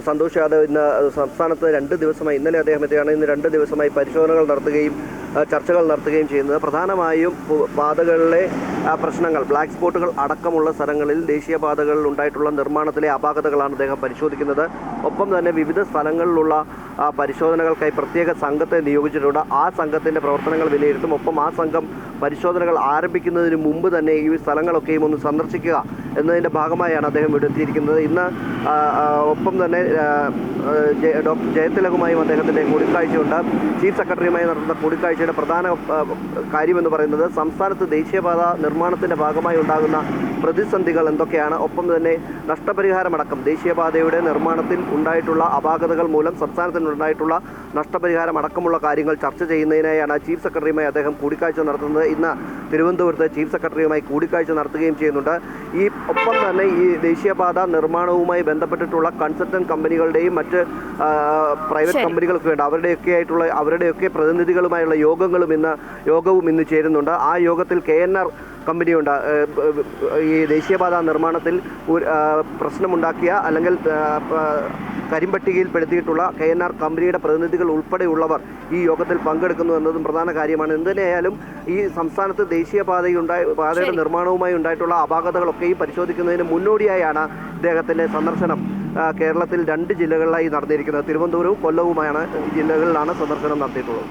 സന്തോഷ് യാദവ് ഇന്ന് സംസ്ഥാനത്ത് 2 ദിവസമായി, ഇന്നലെ അദ്ദേഹം എത്തിയാണ്, ഇന്ന് 2 ദിവസമായി പരിശോധനകൾ നടത്തുകയും ചർച്ചകൾ നടത്തുകയും ചെയ്യുന്നത്. പ്രധാനമായും പാതകളിലെ പ്രശ്നങ്ങൾ, ബ്ലാക്ക് സ്പോട്ടുകൾ അടക്കമുള്ള സ്ഥലങ്ങളിൽ ദേശീയപാതകളിൽ ഉണ്ടായിട്ടുള്ള നിർമ്മാണത്തിലെ അപാകതകളാണ് അദ്ദേഹം പരിശോധിക്കുന്നത്. ഒപ്പം തന്നെ വിവിധ സ്ഥലങ്ങളിലുള്ള പരിശോധനകൾക്കായി പ്രത്യേക സംഘത്തെ നിയോഗിച്ചിട്ടുണ്ട്. ആ സംഘത്തിൻ്റെ പ്രവർത്തനങ്ങൾ വിലയിരുത്തും. ഒപ്പം ആ സംഘം പരിശോധനകൾ ആരംഭിക്കുന്നതിന് മുമ്പ് തന്നെ ഈ സ്ഥലങ്ങളൊക്കെയും ഒന്ന് സന്ദർശിക്കുക എന്നതിൻ്റെ ഭാഗമായാണ് അദ്ദേഹം ഇവിടെ എത്തിയിരിക്കുന്നത്. ഇന്ന് ഒപ്പം തന്നെ ഡോക്ടർ ജയതിലകുമായും അദ്ദേഹത്തിൻ്റെ കൂടിക്കാഴ്ചയുണ്ട്. ചീഫ് സെക്രട്ടറിയുമായി നടത്തുന്ന കൂടിക്കാഴ്ചയുടെ പ്രധാന കാര്യമെന്ന് പറയുന്നത് സംസ്ഥാനത്ത് ദേശീയപാത നിർമ്മാണത്തിൻ്റെ ഭാഗമായി ഉണ്ടാകുന്ന പ്രതിസന്ധികൾ എന്തൊക്കെയാണ്, ഒപ്പം തന്നെ നഷ്ടപരിഹാരമടക്കം ദേശീയപാതയുടെ നിർമ്മാണത്തിൽ ഉണ്ടായിട്ടുള്ള അപാകതകൾ മൂലം സംസ്ഥാനത്തിനുണ്ടായിട്ടുള്ള നഷ്ടപരിഹാരം അടക്കമുള്ള കാര്യങ്ങൾ ചർച്ച ചെയ്യുന്നതിനായാണ് ചീഫ് സെക്രട്ടറിയുമായി അദ്ദേഹം കൂടിക്കാഴ്ച നടത്തുന്നത്. ഇന്ന് തിരുവനന്തപുരത്ത് ചീഫ് സെക്രട്ടറിയുമായി കൂടിക്കാഴ്ച നടത്തുകയും ചെയ്യുന്നുണ്ട്. ഒപ്പം തന്നെ ഈ ദേശീയപാത നിർമ്മാണവുമായി ബന്ധപ്പെട്ടിട്ടുള്ള കൺസൾട്ടന്റ് കമ്പനികളുടെയും മറ്റ് പ്രൈവറ്റ് കമ്പനികൾക്ക് വേണ്ട അവരുടെയൊക്കെ പ്രതിനിധികളുമായുള്ള യോഗവും ഇന്ന് ചേരുന്നുണ്ട്. ആ യോഗത്തിൽ KNR കമ്പനിയുണ്ട്. ഈ ദേശീയപാത നിർമ്മാണത്തിൽ പ്രശ്നമുണ്ടാക്കിയ അല്ലെങ്കിൽ കരിമ്പട്ടികയിൽപ്പെടുത്തിയിട്ടുള്ള KNR കമ്പനിയുടെ പ്രതിനിധികൾ ഉൾപ്പെടെയുള്ളവർ ഈ യോഗത്തിൽ പങ്കെടുക്കുന്നു എന്നതും പ്രധാന കാര്യമാണ്. എന്തിനായാലും ഈ സംസ്ഥാനത്ത് പാതയുടെ നിർമ്മാണവുമായി ഉണ്ടായിട്ടുള്ള അപാകതകളൊക്കെയും പരിശോധിക്കുന്നതിന് മുന്നോടിയായാണ് ഇദ്ദേഹത്തിൻ്റെ സന്ദർശനം കേരളത്തിൽ 2 ജില്ലകളിലായി നടന്നിരിക്കുന്നത്. തിരുവനന്തപുരവും കൊല്ലവുമാണ് ജില്ലകളിലാണ് സന്ദർശനം നടത്തിയിട്ടുള്ളത്.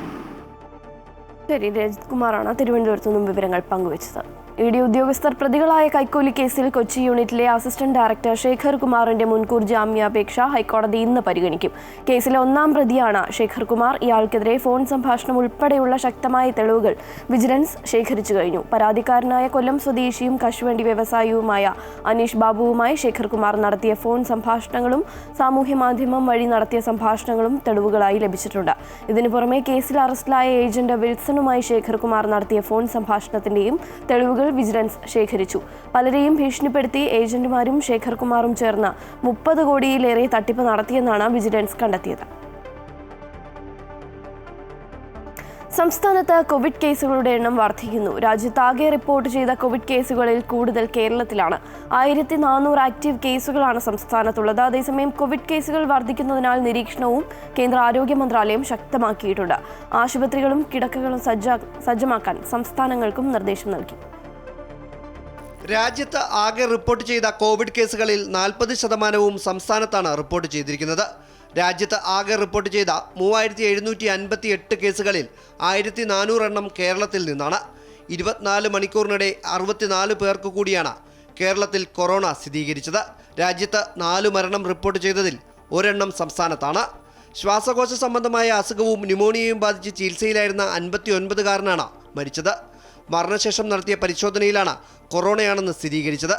ശരി, രജിത് കുമാറാണ് തിരുവനന്തപുരത്തു നിന്നും വിവരങ്ങൾ പങ്കുവച്ചത്. ED ഉദ്യോഗസ്ഥർ പ്രതികളായ കൈക്കൂലി കേസിൽ കൊച്ചി യൂണിറ്റിലെ അസിസ്റ്റന്റ് ഡയറക്ടർ ശേഖർ കുമാറിന്റെ മുൻകൂർ ജാമ്യാപേക്ഷ ഹൈക്കോടതി ഇന്ന് പരിഗണിക്കും. കേസിലെ 1-ാം പ്രതിയാണ് ശേഖർ കുമാർ. ഇയാൾക്കെതിരെ ഫോൺ സംഭാഷണം ഉൾപ്പെടെയുള്ള ശക്തമായ തെളിവുകൾ വിജിലൻസ് ശേഖരിച്ചു കഴിഞ്ഞു. പരാതിക്കാരനായ കൊല്ലം സ്വദേശിയും കശുവണ്ടി വ്യവസായിയുമായ അനീഷ് ബാബുവുമായി ശേഖർ കുമാർ നടത്തിയ ഫോൺ സംഭാഷണങ്ങളും സാമൂഹ്യ മാധ്യമം വഴി നടത്തിയ സംഭാഷണങ്ങളും തെളിവുകളായി ലഭിച്ചിട്ടുണ്ട്. ഇതിനു പുറമെ കേസിൽ അറസ്റ്റിലായ ഏജന്റ് വിൽസണുമായി ശേഖർ കുമാർ നടത്തിയ ഫോൺ സംഭാഷണത്തിന്റെയും തെളിവുകൾ വിജിലൻസ് ശേഖരിച്ചു. പലരെയും ഭീഷണിപ്പെടുത്തി ഏജന്റുമാരും ശേഖർ കുമാറും ചേർന്ന് 30 കോടിയിലേറെ തട്ടിപ്പ് നടത്തിയെന്നാണ് വിജിലൻസ് കണ്ടെത്തിയത്. സംസ്ഥാനത്ത് കോവിഡ് കേസുകളുടെ എണ്ണം വർദ്ധിക്കുന്നു. രാജ്യത്താകെ റിപ്പോർട്ട് ചെയ്ത കോവിഡ് കേസുകളിൽ കൂടുതൽ കേരളത്തിലാണ്. 1400 ആക്റ്റീവ് കേസുകളാണ് സംസ്ഥാനത്തുള്ളത്. അതേസമയം കോവിഡ് കേസുകൾ വർദ്ധിക്കുന്നതിനാൽ നിരീക്ഷണവും കേന്ദ്ര ആരോഗ്യ മന്ത്രാലയം ശക്തമാക്കിയിട്ടുണ്ട്. ആശുപത്രികളും കിടക്കകളും സജ്ജമാക്കാൻ സംസ്ഥാനങ്ങൾക്കും നിർദ്ദേശം നൽകി. രാജ്യത്ത് ആകെ റിപ്പോർട്ട് ചെയ്ത കോവിഡ് കേസുകളിൽ 40% സംസ്ഥാനത്താണ് റിപ്പോർട്ട് ചെയ്തിരിക്കുന്നത്. രാജ്യത്ത് ആകെ റിപ്പോർട്ട് ചെയ്ത 3758 കേസുകളിൽ 1400 എണ്ണം കേരളത്തിൽ നിന്നാണ്. 24 മണിക്കൂറിനിടെ 64 പേർക്ക് കൂടിയാണ് കേരളത്തിൽ കൊറോണ സ്ഥിരീകരിച്ചത്. രാജ്യത്ത് 4 മരണം റിപ്പോർട്ട് ചെയ്തതിൽ 1 എണ്ണം സംസ്ഥാനത്താണ്. ശ്വാസകോശ സംബന്ധമായ അസുഖവും ന്യൂമോണിയയും ബാധിച്ച് ചികിത്സയിലായിരുന്ന 59കാരനാണ് മരിച്ചത്. മരണശേഷം നടത്തിയ പരിശോധനയിലാണ് കൊറോണയാണെന്ന് സ്ഥിരീകരിച്ചത്.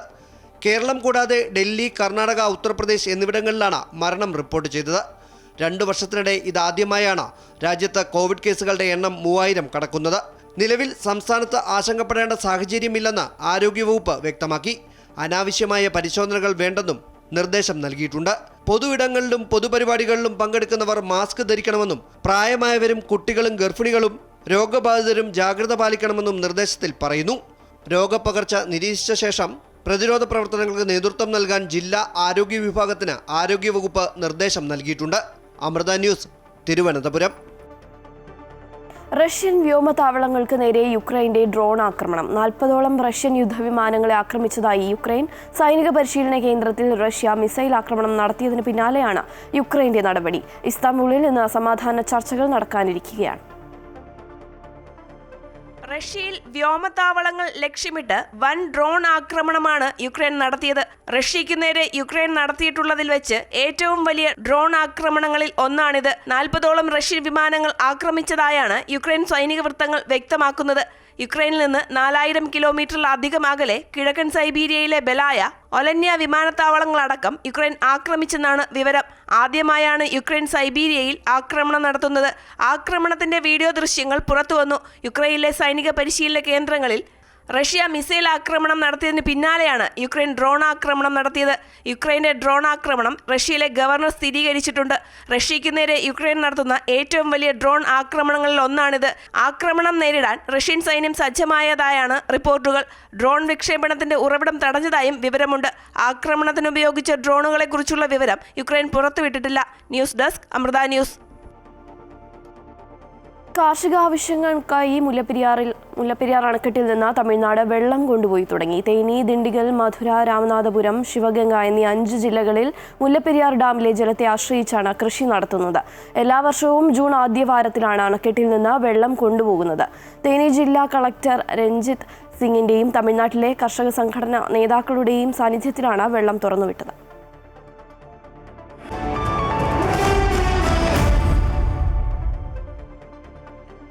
കേരളം കൂടാതെ ഡൽഹി, കർണാടക, ഉത്തർപ്രദേശ് എന്നിവിടങ്ങളിലാണ് മരണം റിപ്പോർട്ട് ചെയ്തത്. 2 വർഷത്തിനിടെ ഇതാദ്യമായാണ് രാജ്യത്ത് കോവിഡ് കേസുകളുടെ എണ്ണം 3000 കടക്കുന്നത്. നിലവിൽ സംസ്ഥാനത്ത് ആശങ്കപ്പെടേണ്ട സാഹചര്യമില്ലെന്ന് ആരോഗ്യവകുപ്പ് വ്യക്തമാക്കി. അനാവശ്യമായ പരിശോധനകൾ വേണ്ടെന്നും നിർദ്ദേശം നൽകിയിട്ടുണ്ട്. പൊതുയിടങ്ങളിലും പൊതുപരിപാടികളിലും പങ്കെടുക്കുന്നവർ മാസ്ക് ധരിക്കണമെന്നും പ്രായമായവരും കുട്ടികളും ഗർഭിണികളും രോഗബാധിതരും ജാഗ്രത പാലിക്കണമെന്നും നിർദ്ദേശത്തിൽ പറയുന്നു. രോഗപ്പകർച്ച നിരീക്ഷിച്ച ശേഷം പ്രതിരോധ പ്രവർത്തനങ്ങൾക്ക് നേതൃത്വം നൽകാൻ ജില്ലാ ആരോഗ്യ വിഭാഗത്തിന് ആരോഗ്യവകുപ്പ് നിർദ്ദേശം നൽകിയിട്ടുണ്ട്. അമൃത ന്യൂസ്, തിരുവനന്തപുരം. റഷ്യൻ വ്യോമതാവളങ്ങൾക്ക് നേരെ യുക്രൈന്റെ ഡ്രോൺ ആക്രമണം. 40ഓളം റഷ്യൻ യുദ്ധവിമാനങ്ങളെ ആക്രമിച്ചതായി യുക്രൈൻ. സൈനിക പരിശീലന കേന്ദ്രത്തിൽ റഷ്യ മിസൈൽ ആക്രമണം നടത്തിയതിന് പിന്നാലെയാണ് യുക്രൈന്റെ നടപടി. ഇസ്താംബൂളിൽ ഇന്ന് സമാധാന ചർച്ചകൾ നടക്കാനിരിക്കുകയാണ്. റഷ്യയിൽ വ്യോമതാവളങ്ങൾ ലക്ഷ്യമിട്ട് വൻ ഡ്രോൺ ആക്രമണമാണ് യുക്രൈൻ നടത്തിയത്. റഷ്യയ്ക്ക് നേരെ യുക്രൈൻ നടത്തിയിട്ടുള്ളതിൽ വെച്ച് ഏറ്റവും വലിയ ഡ്രോൺ ആക്രമണങ്ങളിൽ ഒന്നാണിത്. 40ഓളം റഷ്യൻ വിമാനങ്ങൾ ആക്രമിച്ചതായാണ് യുക്രൈൻ സൈനിക വൃത്തങ്ങൾ വ്യക്തമാക്കുന്നത്. യുക്രൈനിൽ നിന്ന് 4000 കിലോമീറ്ററിലധികം അകലെ കിഴക്കൻ സൈബീരിയയിലെ ബെലായ, ഒലന്യ വിമാനത്താവളങ്ങളടക്കം യുക്രൈൻ ആക്രമിച്ചെന്നാണ് വിവരം. ആദ്യമായാണ് യുക്രൈൻ സൈബീരിയയിൽ ആക്രമണം നടത്തുന്നത്. ആക്രമണത്തിന്റെ വീഡിയോ ദൃശ്യങ്ങൾ പുറത്തുവന്നു. യുക്രൈനിലെ സൈനിക പരിശീലന കേന്ദ്രങ്ങളിൽ റഷ്യ മിസൈൽ ആക്രമണം നടത്തിയതിന് പിന്നാലെയാണ് യുക്രൈൻ ഡ്രോൺ ആക്രമണം നടത്തിയത്. യുക്രൈന്റെ ഡ്രോൺ ആക്രമണം റഷ്യയിലെ ഗവർണർ സ്ഥിരീകരിച്ചിട്ടുണ്ട്. റഷ്യയ്ക്ക് നേരെ യുക്രൈൻ നടത്തുന്ന ഏറ്റവും വലിയ ഡ്രോൺ ആക്രമണങ്ങളിൽ ഒന്നാണിത്. ആക്രമണം നേരിടാൻ റഷ്യൻ സൈന്യം സജ്ജമായതായാണ് റിപ്പോർട്ടുകൾ. ഡ്രോൺ വിക്ഷേപണത്തിന്റെ ഉറവിടം തടഞ്ഞതായും വിവരമുണ്ട്. ആക്രമണത്തിന് ഉപയോഗിച്ച ഡ്രോണുകളെക്കുറിച്ചുള്ള വിവരം യുക്രൈൻ പുറത്തുവിട്ടിട്ടില്ല. News desk Amrita news. കാർഷിക ആവശ്യങ്ങൾക്കായി മുല്ലപ്പെരിയാർ അണക്കെട്ടിൽ നിന്ന് തമിഴ്നാട് വെള്ളം കൊണ്ടുപോയി തുടങ്ങി. തേനി, ദിണ്ടിഗൽ, മധുര, രാമനാഥപുരം, ശിവഗംഗ എന്നീ 5 ജില്ലകളിൽ മുല്ലപ്പെരിയാർ ഡാമിലെ ജലത്തെ ആശ്രയിച്ചാണ് കൃഷി നടത്തുന്നത്. എല്ലാ വർഷവും ജൂൺ ആദ്യ വാരത്തിലാണ് അണക്കെട്ടിൽ നിന്ന് വെള്ളം കൊണ്ടുപോകുന്നത്. തേനി ജില്ലാ കളക്ടർ രഞ്ജിത്ത് സിംഗിന്റെയും തമിഴ്നാട്ടിലെ കർഷക സംഘടനാ നേതാക്കളുടെയും സാന്നിധ്യത്തിലാണ് വെള്ളം തുറന്നുവിട്ടത്.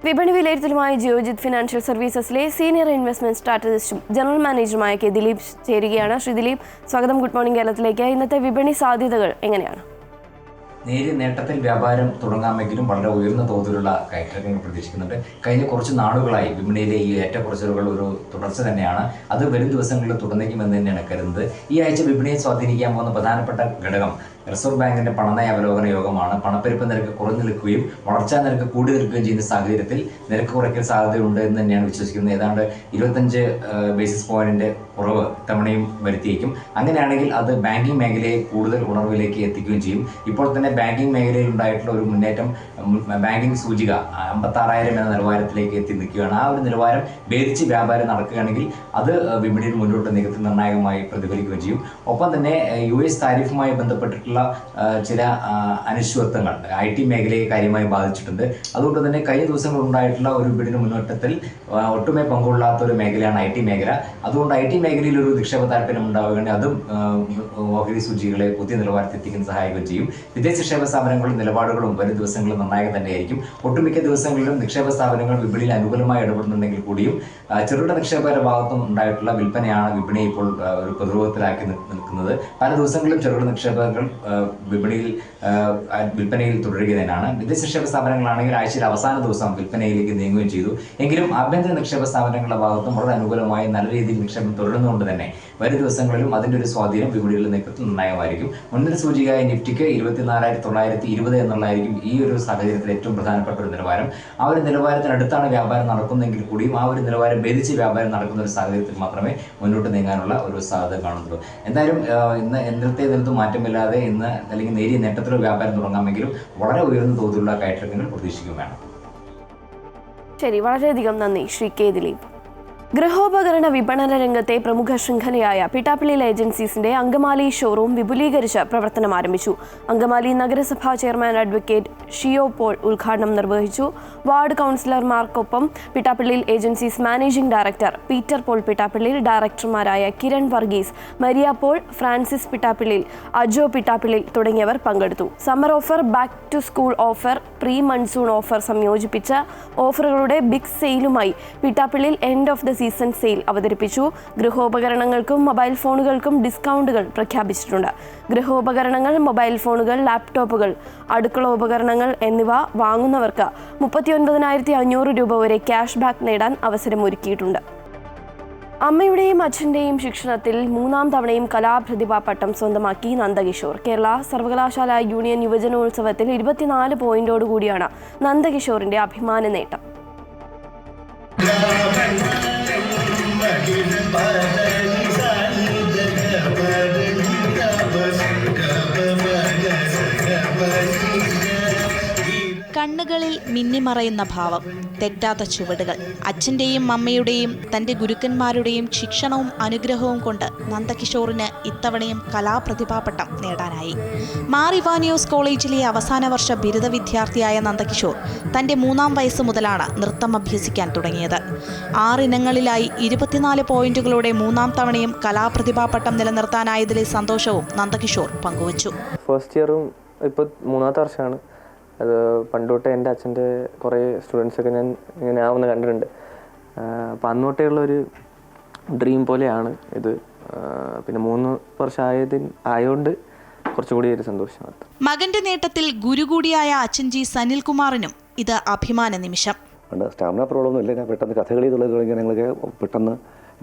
വിപണി വിലയിരുത്തലുമായി ജിയോജിത് ഫിനാൻഷ്യൽ സർവീസസിലെ സീനിയർ ഇൻവെസ്റ്റ്മെന്റ് സ്ട്രാറ്റജിസ്റ്റും ജനറൽ മാനേജറുമായ കെ ദിലീപ് ചേരുകയാണ്. ശ്രീ ദിലീപ്, സ്വാഗതം. ഗുഡ് മോർണിംഗ് കേരളത്തിലേക്ക്. ഇന്നത്തെ വിപണി സാധ്യതകൾ എങ്ങനെയാണ്? നേരിയ നേട്ടത്തിൽ വ്യാപാരം തുടങ്ങാമെങ്കിലും വളരെ ഉയർന്ന തോതിലുള്ള കയറ്റങ്ങൾ പ്രതീക്ഷിക്കുന്നുണ്ട്. കഴിഞ്ഞ കുറച്ച് നാളുകളായി വിപണിയിലെ ഈ ഏറ്റക്കുറച്ചിലുകൾ ഒരു തുടർച്ച തന്നെയാണ്. അത് വരും ദിവസങ്ങളിൽ തുടർന്നേക്കുമെന്ന് തന്നെയാണ് കരുതുന്നത്. ഈ ആഴ്ച വിപണിയെ സ്വാധീനിക്കാൻ പോകുന്ന പ്രധാനപ്പെട്ട ഘടകം റിസർവ് ബാങ്കിന്റെ പണനയ അവലോകന യോഗമാണ്. പണപ്പെരുപ്പ നിരക്ക് കുറഞ്ഞു നിൽക്കുകയും വളർച്ചാ നിരക്ക് കൂടി നിൽക്കുകയും ചെയ്യുന്ന സാഹചര്യത്തിൽ നിരക്ക് കുറയ്ക്കൽ സാധ്യതയുണ്ട് എന്ന് തന്നെയാണ് വിശ്വസിക്കുന്നത്. ഏതാണ്ട് 25 ബേസിസ് പോയിന്റിന്റെ കുറവ് തവണയും വരുത്തിയേക്കും. അങ്ങനെയാണെങ്കിൽ അത് ബാങ്കിങ് മേഖലയെ കൂടുതൽ ഉണർവിലേക്ക് എത്തിക്കുകയും ചെയ്യും. ഇപ്പോൾ തന്നെ ബാങ്കിങ് മേഖലയിൽ ഉണ്ടായിട്ടുള്ള ഒരു മുന്നേറ്റം, ബാങ്കിങ് സൂചിക 56,000 എന്ന നിലവാരത്തിലേക്ക് എത്തി നിൽക്കുകയാണ്. ആ ഒരു നിലവാരം ഭേദിച്ച് വ്യാപാരം നടക്കുകയാണെങ്കിൽ അത് വിപണിയിൽ മുന്നോട്ട് നീക്കത്തിൽ നിർണായകമായി പ്രതിഫലിക്കുകയും ചെയ്യും. ഒപ്പം തന്നെ US താരിഫുമായി ബന്ധപ്പെട്ടിട്ടുള്ള ചില അനിശ്ചിതത്വങ്ങൾ IT മേഖലയെ കാര്യമായി ബാധിച്ചിട്ടുണ്ട്. അതുകൊണ്ട് തന്നെ കഴിഞ്ഞ ദിവസങ്ങളിൽ ഉണ്ടായിട്ടുള്ള ഒരു വിപണി മുന്നോട്ടത്തിൽ ഒട്ടുമേ പങ്കുകൊള്ളാത്ത ഒരു മേഖലയാണ് IT മേഖല. അതുകൊണ്ട് IT മേഖലയിൽ ഒരു നിക്ഷേപ താല്പര്യം ഉണ്ടാവുകയാണെങ്കിൽ അതും ഓഹരി സൂചികളെ പുതിയ നിലവാരത്തിൽ എത്തിക്കാൻ സഹായിക്കുകയും ചെയ്യും. വിദേശ നിക്ഷേപ സ്ഥാപനങ്ങളുടെ നിലപാടുകളും വരും ദിവസങ്ങളിൽ നിർണായകം തന്നെയായിരിക്കും. ഒട്ടുമിക്ക ദിവസങ്ങളിലും നിക്ഷേപ സ്ഥാപനങ്ങൾ വിപണിയിൽ അനുകൂലമായി ഇടപെടുന്നുണ്ടെങ്കിൽ കൂടിയും ചെറുകിട നിക്ഷേപകരുടെ ഭാഗത്തും ഉണ്ടായിട്ടുള്ള വിൽപ്പനയാണ് വിപണിയെ ഇപ്പോൾ ഒരു പ്രതിരോധത്തിലാക്കി നിൽക്കുന്നത്. പല ദിവസങ്ങളിലും ചെറുകിട നിക്ഷേപകർ വിൽപ്പനയിൽ തുടരുക തന്നെയാണ്. വിദേശ നിക്ഷേപ സ്ഥാപനങ്ങളാണെങ്കിൽ ആഴ്ചയിൽ അവസാന ദിവസം വിൽപ്പനയിലേക്ക് നീങ്ങുകയും ചെയ്തു. എങ്കിലും ആഭ്യന്തര നിക്ഷേപ സ്ഥാപനങ്ങളുടെ ഭാഗത്തും വളരെ അനുകൂലമായി നല്ല രീതിയിൽ നിക്ഷേപം തുടരുന്നതുകൊണ്ട് തന്നെ വരും ദിവസങ്ങളിലും അതിൻ്റെ ഒരു സ്വാധീനം വിപണികളിൽ നീക്കത്തിൽ നിർണായകമായിരിക്കും. മുൻനിര സൂചികയായ നിഫ്റ്റിക്ക് 24,920 എന്നുള്ളതായിരിക്കും ഈ ഒരു സാഹചര്യത്തിൽ ഏറ്റവും പ്രധാനപ്പെട്ട ഒരു നിലവാരം. ആ ഒരു നിലവാരത്തിനടുത്താണ് വ്യാപാരം നടക്കുന്നതെങ്കിൽ കൂടിയും ആ ഒരു നിലവാരം ഭേദിച്ച് വ്യാപാരം നടക്കുന്ന ഒരു സാഹചര്യത്തിൽ മാത്രമേ മുന്നോട്ട് നീങ്ങാനുള്ള ഒരു സാധ്യത കാണുന്നുള്ളൂ. എന്തായാലും ഇന്ന് ഇന്നത്തെ ഇതിനകത്ത് മാറ്റമില്ലാതെ ഇന്ന് അല്ലെങ്കിൽ നേരിയ നേട്ടത്തിലോ വ്യാപാരം തുടങ്ങാമെങ്കിലും വളരെ ഉയർന്ന തോതിലുള്ള കയറ്റങ്ങൾ പ്രതീക്ഷിക്കുകയും വേണം. ശരി, വളരെയധികം നന്ദി ശ്രീ കെ ദിലീപ്. ഗൃഹോപകരണ വിപണന രംഗത്തെ പ്രമുഖ ശൃംഖലയായ പിട്ടാപ്പിള്ളിൽ ഏജൻസീസിന്റെ അങ്കമാലി ഷോറൂം വിപുലീകരിച്ച് പ്രവർത്തനം ആരംഭിച്ചു. അങ്കമാലി നഗരസഭാ ചെയർമാൻ അഡ്വക്കേറ്റ് ഷിയോ പോൾ ഉദ്ഘാടനം നിർവഹിച്ചു. വാർഡ് കൗൺസിലർമാർക്കൊപ്പം Pittappillil agencies managing director Peter Paul Pittappillil, ഡയറക്ടർമാരായ Kiran Varghese, Maria Paul, Francis Pittappillil, Ajo Pittappillil തുടങ്ങിയവർ പങ്കെടുത്തു. Summer offer, back to school offer, pre monsoon offer സംയോജിപ്പിച്ച ഓഫറുകളുടെ ബിഗ് സെയിലുമായി Pittappillil end of the season sale അവതരിപ്പിച്ചു. ഗൃഹോപകരണങ്ങൾക്കും മൊബൈൽ ഫോണുകൾക്കും ഡിസ്കൗണ്ടുകൾ പ്രഖ്യാപിച്ചിട്ടുണ്ട്. ഗൃഹോപകരണങ്ങൾ, മൊബൈൽ ഫോണുകൾ, ലാപ്ടോപ്പുകൾ, അടുക്കള ഉപകരണങ്ങൾ എന്നിവ വാങ്ങുന്നവർക്ക് 39,500 രൂപ വരെ ക്യാഷ് ബാക്ക് നേടാൻ അവസരമൊരുക്കിയിട്ടുണ്ട്. അമ്മയുടെയും അച്ഛൻ്റെയും ശിക്ഷണത്തിൽ 3ാം തവണയും കലാപ്രതിഭാ പട്ടം സ്വന്തമാക്കി നന്ദകിഷോർ. കേരള സർവകലാശാല യൂണിയൻ യുവജനോത്സവത്തിൽ 24 പോയിന്റോടുകൂടിയാണ് നന്ദകിഷോറിന്റെ അഭിമാന നേട്ടം. കണ്ണുകളിൽ മിന്നിമറയുന്ന ഭാവം, തെറ്റാത്ത ചുവടുകൾ. അച്ഛൻ്റെയും അമ്മയുടെയും തൻ്റെ ഗുരുക്കന്മാരുടെയും ശിക്ഷണവും അനുഗ്രഹവും കൊണ്ട് നന്ദകിഷോറിന് ഇത്തവണയും കലാപ്രതിഭാപട്ടം നേടാനായി. മാർ ഇവാനിയോസ് കോളേജിലെ അവസാന വർഷ ബിരുദ വിദ്യാർത്ഥിയായ നന്ദകിഷോർ തൻ്റെ 3ാം വയസ്സ് മുതലാണ് നൃത്തം അഭ്യസിക്കാൻ തുടങ്ങിയത്. 6 ഇനങ്ങളിലായി 24 പോയിന്റുകളോടെ 3ാം തവണയും കലാപ്രതിഭാപട്ടം നിലനിർത്താനായതിലെ സന്തോഷവും നന്ദകിഷോർ പങ്കുവച്ചു. ഫസ്റ്റ് ഇയറും ഇപ്പോൾ 3ാമത്തെ വർഷമാണ്. അത് പണ്ട് തൊട്ടേ എൻ്റെ അച്ഛൻ്റെ കുറേ സ്റ്റുഡൻസൊക്കെ ഞാൻ ഇങ്ങനെ ആവുന്ന കണ്ടിട്ടുണ്ട്. അപ്പം അന്നോട്ടേ ഉള്ളൊരു ഡ്രീം പോലെയാണ് ഇത്. പിന്നെ 3 വർഷം ആയതുകൊണ്ട് കുറച്ചുകൂടി ഒരു സന്തോഷം. മകന്റെ നേട്ടത്തിൽ ഗുരു കൂടിയായ അച്ഛൻജി സനിൽകുമാറിനും ഇത് അഭിമാന നിമിഷം. സ്റ്റാമിന പ്രോബ്ലം ഒന്നും ഇല്ല. ഞാൻ പെട്ടെന്ന് കഥകളി തുടങ്ങി ഞങ്ങൾക്ക് പെട്ടെന്ന്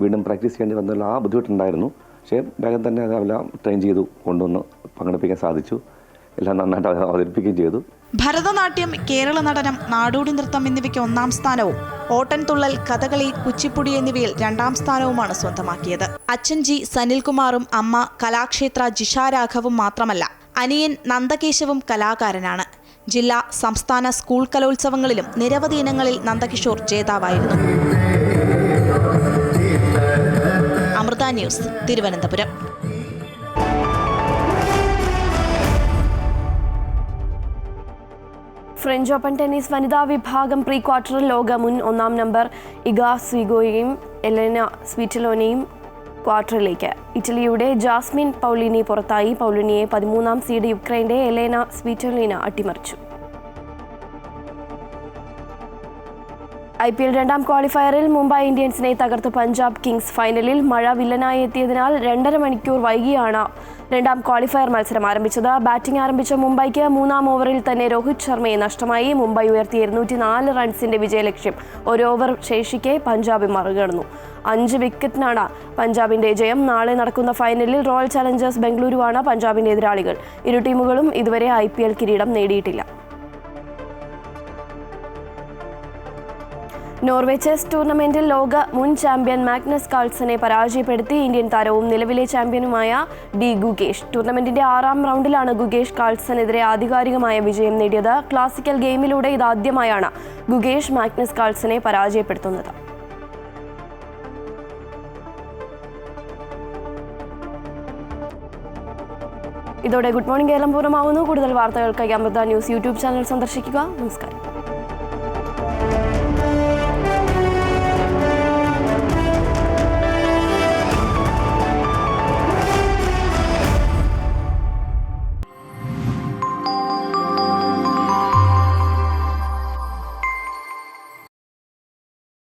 വീണ്ടും പ്രാക്ടീസ് ചെയ്യേണ്ടി വന്നുള്ള ആ ബുദ്ധിമുട്ടുണ്ടായിരുന്നു. പക്ഷേ വേഗം തന്നെ അതെല്ലാം ട്രെയിൻ ചെയ്തു കൊണ്ടുവന്ന് പങ്കെടുപ്പിക്കാൻ സാധിച്ചു. എല്ലാം നന്നായിട്ട് അവതരിപ്പിക്കുകയും ചെയ്തു. ഭരതനാട്യം, കേരള നടനം, നാടോടി നൃത്തം എന്നിവയ്ക്ക് 1-ാം സ്ഥാനവും ഓട്ടൻതുള്ളൽ, കഥകളി, കുച്ചിപ്പുടി എന്നിവയിൽ 2-ാം സ്ഥാനവുമാണ് സ്വന്തമാക്കിയത്. അച്ഛൻജി സനിൽകുമാറും അമ്മ കലാക്ഷേത്ര ജിഷ രാഘവും മാത്രമല്ല, അനിയൻ നന്ദകേശവും കലാകാരനാണ്. ജില്ലാ, സംസ്ഥാന സ്കൂൾ കലോത്സവങ്ങളിലും നിരവധി ഇനങ്ങളിൽ നന്ദകിഷോർ ജേതാവായിരുന്നു. Amrita news, Thiruvananthapuram. French Open tennis വനിതാ വിഭാഗം പ്രീ ക്വാർട്ടറിൽ ലോക മുൻ 1-ാം നമ്പർ ഇഗ സ്വീഗോയെയും എലന സ്വീറ്റലോനെയും ക്വാർട്ടറിലേക്ക്. ഇറ്റലിയുടെ ജാസ്മിൻ പൗലിനി പുറത്തായി. പൗലിനിയെ 13-ാം സീഡ് യുക്രൈൻ്റെ എലേന സ്വീറ്റലോന അട്ടിമറിച്ചു. IPL 2-ാം ക്വാളിഫയറിൽ മുംബൈ ഇന്ത്യൻസിനെ തകർത്ത് പഞ്ചാബ് കിങ്സ്. ഫൈനലിൽ മഴ വില്ലനായി എത്തിയതിനാൽ 2.5 മണിക്കൂർ വൈകിയാണ് 2-ാം ക്വാളിഫയർ മത്സരം ആരംഭിച്ചത്. ബാറ്റിംഗ് ആരംഭിച്ച മുംബൈക്ക് 3-ാം ഓവറിൽ തന്നെ രോഹിത് ശർമ്മയെ നഷ്ടമായി. മുംബൈ ഉയർത്തിയ 204 റൺസിന്റെ വിജയലക്ഷ്യം ഒരു ഓവർ ശേഷിക്കെ പഞ്ചാബ് മറികടന്നു. 5 വിക്കറ്റിനാണ് പഞ്ചാബിന്റെ ജയം. നാളെ നടക്കുന്ന ഫൈനലിൽ റോയൽ ചലഞ്ചേഴ്സ് ബംഗളൂരുവാണ് പഞ്ചാബിന്റെ എതിരാളികൾ. ഇരു ടീമുകളും ഇതുവരെ IPL കിരീടം നേടിയിട്ടില്ല. നോർവേ ചെസ് ടൂർണമെന്റിൽ ലോക മുൻ ചാമ്പ്യൻ മാഗ്നസ് കാൾസനെ പരാജയപ്പെടുത്തി ഇന്ത്യൻ താരവും നിലവിലെ ചാമ്പ്യനുമായ ഡി ഗുകേഷ്. ടൂർണമെന്റിന്റെ 6-ാം റൗണ്ടിലാണ് ഗുകേഷ് കാൾസനെതിരെ ആധികാരികമായ വിജയം നേടിയത്. ക്ലാസിക്കൽ ഗെയിമിലൂടെ ഇതാദ്യമായാണ് ഗുകേഷ് മാഗ്നസ് കാൾസനെ പരാജയപ്പെടുത്തുന്നത്. ഇതോടെ ഗുഡ് മോർണിംഗ് കേരളം പൂർണ്ണമാവുന്നു. കൂടുതൽ വാർത്തകൾക്കായി അമൃത ന്യൂസ് യൂട്യൂബ് ചാനൽ സന്ദർശിക്കുക. നമസ്കാരം.